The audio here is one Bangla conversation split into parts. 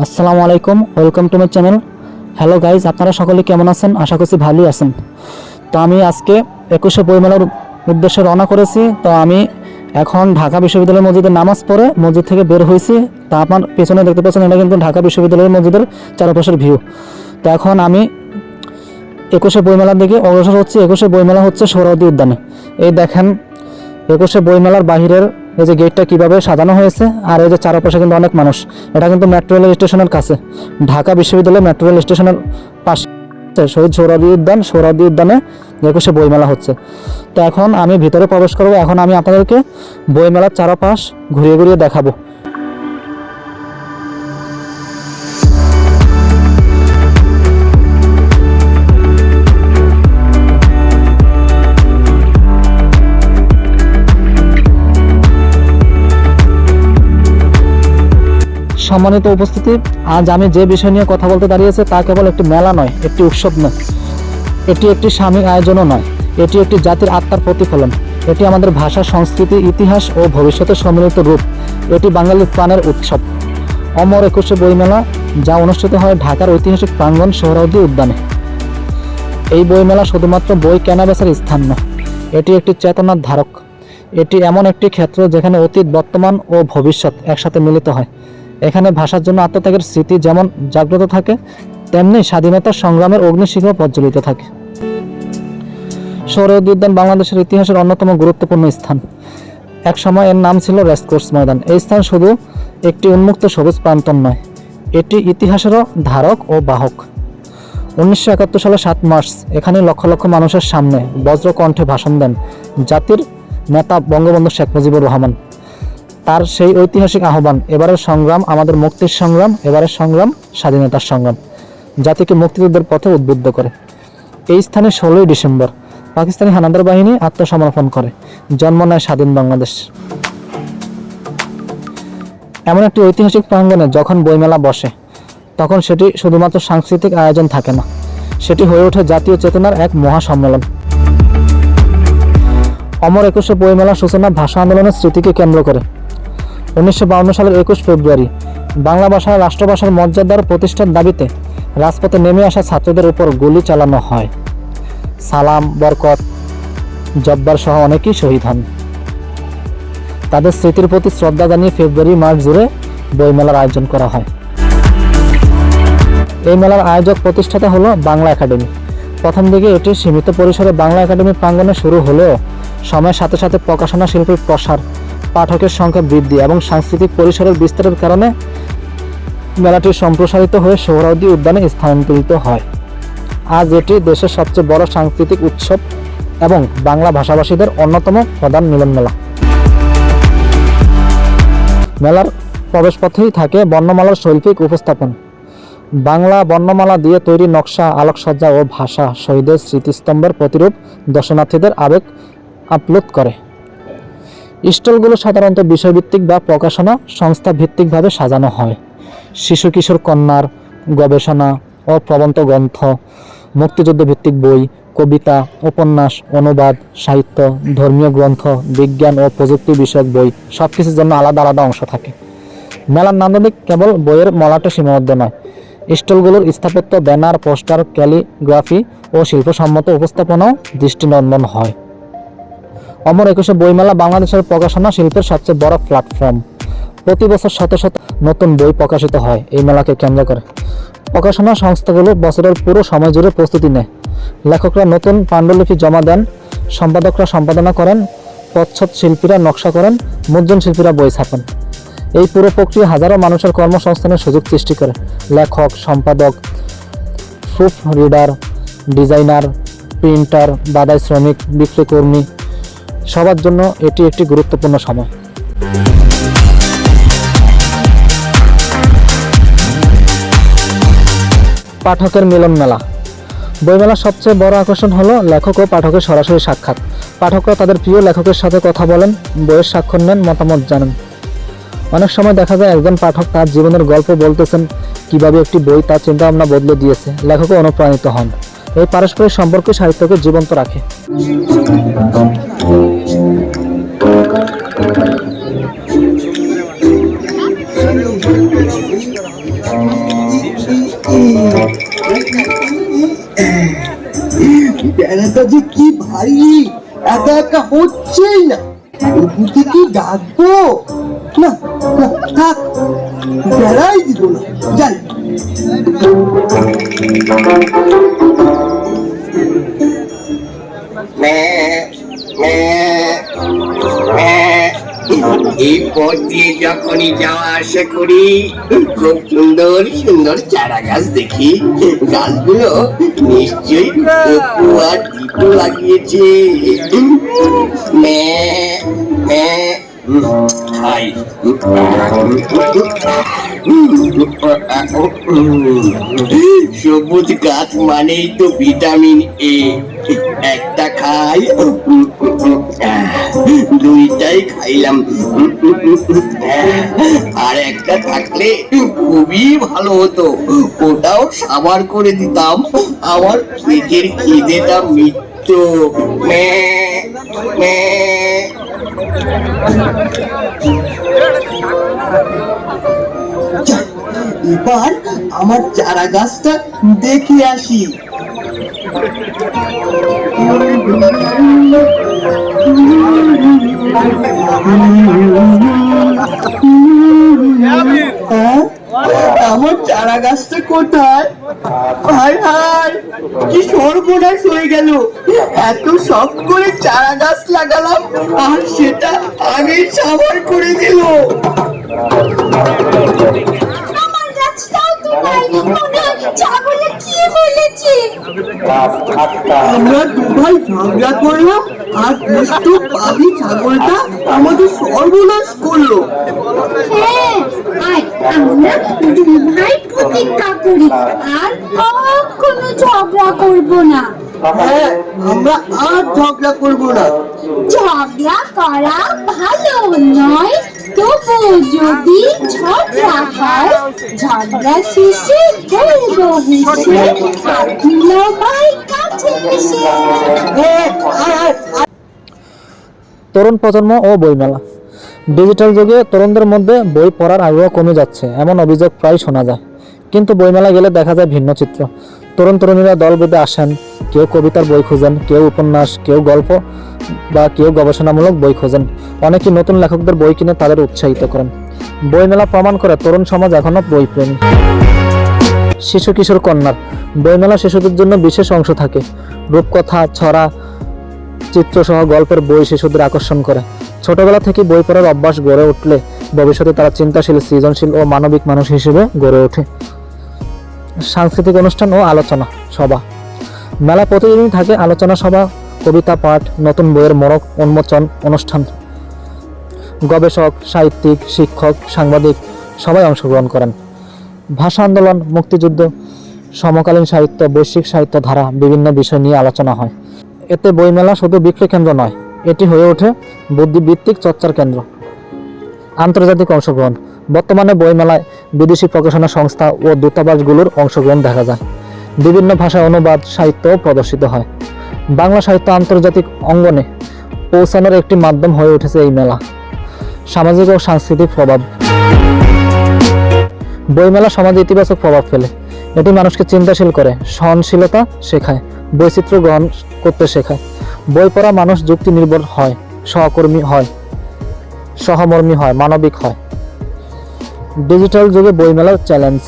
আসসালামু আলাইকুম, welcome to my channel. Hello guys, আপনারা সকলে কেমন আছেন? আশা করছি ভালোই আছেন। তো আমি আজকে 21শে বইমেলার উদ্দেশ্যে রওনা করেছি। তো আমি এখন ঢাকা বিশ্ববিদ্যালয়ের মসজিদে নামাজ পড়ে মসজিদ থেকে বের হয়েছি। তা আপনার পেছনে দেখতে পাচ্ছেন, এটা কিন্তু ঢাকা বিশ্ববিদ্যালয়ের মসজিদের চারপাশের ভিউ। তো এখন আমি 21শে বইমেলার দিকে অগ্রসর হচ্ছি। 21শে বইমেলা হচ্ছে সোহরাওয়ার্দী উদ্যানে। এই দেখেন 21শে বইমেলার বাহিরের এই যে গেটটা কিভাবে সাজানো হয়েছে, আর এই যে চারপাশে কিন্তু অনেক মানুষ। এটা কিন্তু মেট্রো রেল স্টেশনের কাছে, ঢাকা বিশ্ববিদ্যালয় মেট্রো রেল স্টেশনের পাশে শহীদ সোহরাওয়ার্দী উদ্যান। সোহরাওয়ার্দী উদ্যানে 21শে বইমেলা হচ্ছে। তো এখন আমি ভিতরে প্রবেশ করবো। এখন আমি আপনাদেরকে বইমেলার চারপাশ ঘুরিয়ে ঘুরিয়ে দেখাবো। সম্মানিত উপস্থিতি, আজ আমি যে বিষয় নিয়ে কথা বলতে দাঁড়িয়েছি তা কেবল একটি মেলা নয়, একটি উৎসব নয়, এটি একটি সাময়িক আয়োজনও নয়, এটি একটি জাতির আত্মার প্রতিফলন। এটি আমাদের ভাষা, সংস্কৃতি, ইতিহাস ও ভবিষ্যতের সম্মিলিত রূপ। এটি বাঙালির প্রাণের উৎসব, অমর 21শে বইমেলা, যা অনুষ্ঠিত হয় ঢাকার ঐতিহাসিক প্রাঙ্গণ সোহরাওয়ার্দী উদ্যানে। এই বইমেলা শুধুমাত্র বই কেনাবেচার স্থান নয়, এটি একটি চেতনার ধারক। এটি এমন একটি ক্ষেত্র যেখানে অতীত, বর্তমান ও ভবিষ্যৎ একসাথে মিলিত হয়। এখানে ভাষার জন্য আত্মত্যাগের স্মৃতি যেমন জাগ্রত থাকে, তেমনি স্বাধীনতার সংগ্রামের অগ্নিশিখা প্রজ্বলিত থাকে। সোহরাওয়ার্দী উদ্যান বাংলাদেশের ইতিহাসের অন্যতম গুরুত্বপূর্ণ স্থান। এক সময় এর নাম ছিল রেসকোর্স ময়দান। এই স্থান শুধু একটি উন্মুক্ত সবুজ প্রান্তর নয়, এটি ইতিহাসেরও ধারক ও বাহক। 1971 সালে 7 মার্চ এখানে লক্ষ লক্ষ মানুষের সামনে বজ্রকণ্ঠে ভাষণ দেন জাতির নেতা বঙ্গবন্ধু শেখ মুজিবুর রহমান। তার সেই ঐতিহাসিক আহ্বান, এবারের সংগ্রাম আমাদের মুক্তির সংগ্রাম, এবারের সংগ্রাম স্বাধীনতার সংগ্রাম, জাতিকে মুক্তিযুদ্ধের পথে উদ্বুদ্ধ করে। এই স্থানে 16ই ডিসেম্বর পাকিস্তানি হানাদার বাহিনী আত্মসমর্পণ করে, জন্ম নেয় স্বাধীন বাংলাদেশ। এমন একটি ঐতিহাসিক প্রাঙ্গণে যখন বইমেলা বসে, তখন সেটি শুধুমাত্র সাংস্কৃতিক আয়োজন থাকে না, সেটি হয়ে ওঠে জাতীয় চেতনার এক মহাসম্মেলন। অমর 21শে বইমেলার সূচনা ভাষা আন্দোলনের স্মৃতিকে কেন্দ্র করে। 1952 সালের 21 ফেব্রুয়ারি বাংলা ভাষা রাষ্ট্রভাষার মর্যাদার প্রতিষ্ঠার দাবিতে রাজপথে নেমে আসা ছাত্রদের উপর গুলি চালানো হয়। সালাম, বরকত, জব্বার সহ অনেকেই শহীদ হন। তাদের স্মৃতির প্রতি শ্রদ্ধা জানিয়ে ফেব্রুয়ারি মাস জুড়ে বইমেলার আয়োজন করা হয়। এই মেলার আয়োজক প্রতিষ্ঠাতা হলো বাংলা একাডেমি। প্রথম দিকে এটি সীমিত পরিসরে বাংলা একাডেমি প্রাঙ্গণে শুরু হলেও সময়ের সাথে সাথে প্রকাশনা শিল্পের প্রসার, পাঠকের সংখ্যা বৃদ্ধি এবং সাংস্কৃতিক পরিসরের বিস্তারের কারণে মেলাটি সম্প্রসারিত হয়ে সোহরাওয়ার্দী উদ্যানে স্থানান্তরিত হয়। আজ এটি দেশের সবচেয়ে বড় সাংস্কৃতিক উৎসব এবং বাংলা ভাষাভাষীদের অন্যতম প্রধান মিলন মেলা। মেলার প্রবেশপথেই থাকে বর্ণমালার শৈল্পিক উপস্থাপন। বাংলা বর্ণমালা দিয়ে তৈরি নকশা, আলোকসজ্জা ও ভাষা শহীদের স্মৃতিস্তম্ভের প্রতিরূপ দর্শনার্থীদের আবেগ আপ্লুত করে। স্টলগুলো সাধারণত বিষয়ভিত্তিক বা প্রকাশনা সংস্থা ভিত্তিকভাবে সাজানো হয়। শিশু কিশোর কন্যার গবেষণা ও প্রবন্ধ গ্রন্থ, মুক্তিযুদ্ধ ভিত্তিক বই, কবিতা, উপন্যাস, অনুবাদ, সাহিত্য, ধর্মীয় গ্রন্থ, বিজ্ঞান ও প্রযুক্তি বিষয়ক বই, সব কিছুর জন্য আলাদা আলাদা অংশ থাকে। মেলার নান্দনিক কেবল বইয়ের মলাটে সীমাবদ্ধ নয়, স্টলগুলোর স্থাপত্য, ব্যানার, পোস্টার, ক্যালিগ্রাফি ও শিল্পসম্মত উপস্থাপনাও দৃষ্টিনন্দন হয়। অমর 21শে বইমেলা বাংলাদেশের প্রকাশনা শিল্পের সবচেয়ে বড় প্ল্যাটফর্ম। প্রতি বছর শত শত নতুন বই প্রকাশিত হয় এই মেলাকে কেন্দ্র করে। প্রকাশনা সংস্থাগুলো বছরের পুরো সময় জুড়ে প্রস্তুতি নেয়। লেখকরা নতুন পাণ্ডুলিপি জমা দেন, সম্পাদকরা সম্পাদনা করেন, প্রচ্ছদ শিল্পীরা নকশা করেন, মুদ্রণ শিল্পীরা বই ছাপেন। এই পুরো প্রক্রিয়া হাজারো মানুষের কর্মসংস্থানের সুযোগ সৃষ্টি করে। লেখক, সম্পাদক, প্রুফ রিডার, ডিজাইনার, প্রিন্টার, বাদাই শ্রমিক, বিক্রয়কর্মী, সবার জন্য এটি একটি গুরুত্বপূর্ণ সময়। পাঠকের মিলন মেলা। বইমেলার সবচেয়ে বড় আকর্ষণ হলো লেখক ও পাঠকের সরাসরি সাক্ষাৎ। পাঠকরা তাদের প্রিয় লেখকের সাথে কথা বলেন, বইয়ের স্বাক্ষর নেন, মতামত জানান। অনেক সময় দেখা যায় একজন পাঠক তার জীবনের গল্প বলতেছেন, কিভাবে একটি বই তার চিন্তাভাবনা বদলে দিয়েছে। লেখকও অনুপ্রাণিত হন। এই পারস্পরিক সম্পর্ক সাহিত্যকে জীবন্ত রাখে। বেড়াটা যে কি ভারী, একা একা হচ্ছেই না। বুকে কি ডাকবো? না না, থাক, বেড়াই দিব না, যাই। এই পথ দিয়ে যখনই যাওয়া আসা করি, খুব সুন্দর সুন্দর চারা গাছ দেখি। গাছগুলো নিশ্চয়ই অপু আর টিটু লাগিয়েছে। হাই, সবুজ গাছ মানেই তো ভিটামিন এ। একটা খাই, দুইটাই খাইলাম। আর একটা থাকলে খুবই ভালো হতো, ওটাও সাবার করে দিতাম, আমার পেটের খিদেটা মিটত। এবার আমার চারা গাছটা দেখে আসি। আমার চারা গাছটা কোথায়? হায় হায়, কি সর্বনাশ হয়ে গেল! এত শখ করে চারা গাছ লাগালাম, আর সেটা আগেই সাবার করে দিল। আমার গাছটাও তো নাই, মনে হয় ছাগলে কি বলেছে। আমরা দুভাই ঝগড়া করলাম, আর দুষ্টু পাবি ছাগলটা আমাদের সর্বনাশ করলো। হ্যাঁ, আয় আমরা দুই ভাই প্রতিজ্ঞা করি আর কখনো ঝগড়া করব না। হ্যাঁ, আমরা আর ঝগড়া করবো না। ঝগড়া করা ভালো নয়, তবু যদি ঝগড়া হয়, ঝগড়া শেষে বলবো হেসে, হাত মিলাও ভাই কাছে এসে। তরুণ প্রজন্ম ও বইমেলা। ডিজিটাল যুগে তরুণদের মধ্যে বই পড়ার আগ্রহ কমে যাচ্ছে, এমন অভিযোগ প্রায় শোনা যায়। কিন্তু বইমেলা গেলে দেখা যায় ভিন্ন চিত্র। তরুণ তরুণীরা দল বেঁধে আসেন, কেউ কবিতার বই খোঁজেন, কেউ উপন্যাস, কেউ গল্প বা কেউ গবেষণামূলক বই খোঁজেন। অনেকেই নতুন লেখকদের বই কিনে তাদের উৎসাহিত করেন। বইমেলা প্রমাণ করে তরুণ সমাজ এখনো বইপ্রেমী। শিশু কিশোর কন্যার বইমেলা শিশুদের জন্য বিশেষ অংশ থাকে। রূপকথা, ছড়া, চিত্রসহ গল্পের বই শিশুদের আকর্ষণ করে। ছোটবেলা থেকে বই পড়ার অভ্যাস গড়ে উঠলে ভবিষ্যতে তারা চিন্তাশীল, সৃজনশীল ও মানবিক মানুষ হিসেবে গড়ে ওঠে। সাংস্কৃতিক অনুষ্ঠান ও আলোচনা সভা। মেলা প্রতিদিনই থাকে আলোচনা সভা, কবিতা পাঠ, নতুন বইয়ের মোড়ক উন্মোচন অনুষ্ঠান। গবেষক, সাহিত্যিক, শিক্ষক, সাংবাদিক সবাই অংশগ্রহণ করেন। ভাষা আন্দোলন, মুক্তিযুদ্ধ, সমকালীন সাহিত্য, বৈশ্বিক সাহিত্য ধারা বিভিন্ন বিষয় নিয়ে আলোচনা হয়। এতে বইমেলা শুধু বিক্রয় কেন্দ্র নয়, এটি হয়ে ওঠে বুদ্ধিবৃত্তিক চর্চার কেন্দ্র। আন্তর্জাতিক অংশগ্রহণ। বর্তমানে বইমেলায় বিদেশি প্রকাশনা সংস্থা ও দূতাবাসগুলোর অংশগ্রহণ দেখা যায়। বিভিন্ন ভাষায় অনুবাদ সাহিত্যও প্রদর্শিত হয়। বাংলা সাহিত্য আন্তর্জাতিক অঙ্গনে পৌঁছানোর একটি মাধ্যম হয়ে উঠেছে এই মেলা। সামাজিক ও সাংস্কৃতিক প্রভাব। বইমেলা সমাজে ইতিবাচক প্রভাব ফেলে। এটি মানুষকে চিন্তাশীল করে, সহনশীলতা শেখায়, বৈচিত্র্য গ্রহণ করতে শেখায়। বই পড়া মানুষ যুক্তি নির্ভর হয়, সহকর্মী হয়, সহমর্মী হয়, মানবিক হয়। ডিজিটাল যুগে বইমেলার চ্যালেঞ্জ।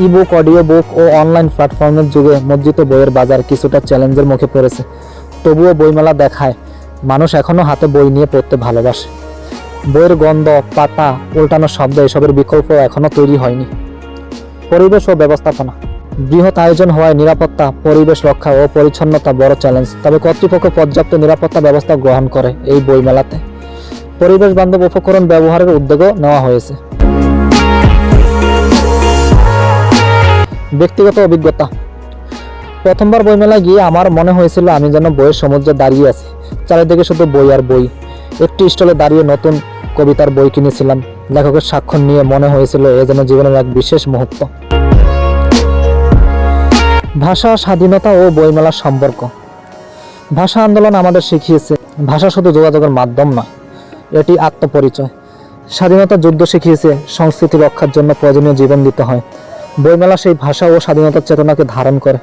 ইবুক, অডিও বুক ও অনলাইন প্ল্যাটফর্মের যুগে মুদ্রিত বইয়ের বাজার কিছুটা চ্যালেঞ্জের মুখে পড়েছে। তবুও বইমেলা দেখায় মানুষ এখনো হাতে বই নিয়ে পড়তে ভালোবাসে। বইয়ের গন্ধ, পাতা, উল্টানো শব্দ এসবের বিকল্প এখনো তৈরি হয়নি। পরিবেশ ও ব্যবস্থাপনা। বৃহৎ আয়োজন হওয়ায় নিরাপত্তা, পরিবেশ রক্ষা ও পরিচ্ছন্নতা বড় চ্যালেঞ্জ। তবে কর্তৃপক্ষ পর্যাপ্ত নিরাপত্তা ব্যবস্থা গ্রহণ করে এই বইমেলাতে। পরিবেশ বান্ধব উপকরণ ব্যবহারের উদ্যোগও নেওয়া হয়েছে। ব্যক্তিগত অভিজ্ঞতা। প্রথমবার বইমেলায় গিয়ে আমার মনে হয়েছিল আমি যেন বইয়ের সমুদ্রে দাঁড়িয়ে আছি। চারিদিকে শুধু বই আর বই। একটি স্টলে দাঁড়িয়ে নতুন কবিতার বই কিনেছিলাম। লেখকের স্বাক্ষর নিয়ে মনে হয়েছিল এ যেন জীবনের এক বিশেষ মুহূর্ত। ভাষা, স্বাধীনতা ও বইমেলার সম্পর্ক। ভাষা আন্দোলন আমাদের শিখিয়েছে ভাষা শুধু যোগাযোগের মাধ্যম নয়, এটি আত্মপরিচয়। স্বাধীনতা যুদ্ধ শিখিয়েছে সংস্কৃতি রক্ষার জন্য প্রয়োজনীয় জীবন দিতে হয়। বইমেলা সেই ভাষা ও স্বাধীনতার চেতনাকে ধারণ করে।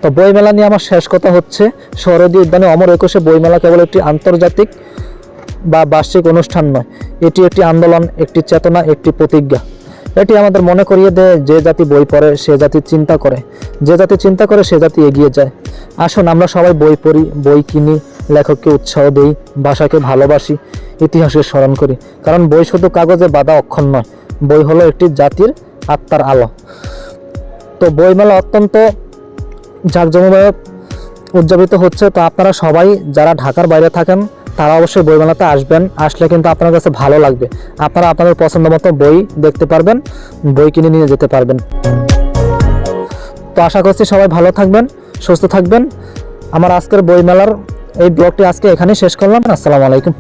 তো বইমেলা নিয়ে আমার শেষ কথা হচ্ছে, শরৎ উদ্যানে অমর একুশে বইমেলা কেবল একটি আন্তর্জাতিক বা বার্ষিক অনুষ্ঠান নয়, এটি একটি আন্দোলন, একটি চেতনা, একটি প্রতিজ্ঞা। এটি আমাদের মনে করিয়ে দেয়, যে জাতি বই পড়ে সে জাতি চিন্তা করে, যে জাতি চিন্তা করে সে জাতি এগিয়ে যায়। আসুন আমরা সবাই বই পড়ি, বই কিনি, লেখককে উৎসাহ দেই, ভাষাকে ভালোবাসি, ইতিহাসকে স্মরণ করি। কারণ বই শুধু কাগজে বাঁধা অক্ষর নয়, বই হলো একটি জাতির আত্মার আলো। তো বইমেলা অত্যন্ত জাঁকজমকভাবে উদযাপিত হচ্ছে। তো আপনারা সবাই যারা ঢাকার বাইরে থাকেন তারা অবশ্যই বইমেলাতে আসবেন। আসলে কিন্তু আপনার কাছে ভালো লাগবে, আপনারা আপনাদের পছন্দ মতো বই দেখতে পারবেন, বই কিনে নিয়ে যেতে পারবেন। তো আশা করছি সবাই ভালো থাকবেন, সুস্থ থাকবেন। আমার আজকের বইমেলার এই ব্লগটি আজকে এখানেই শেষ করলাম। আসসালামু আলাইকুম।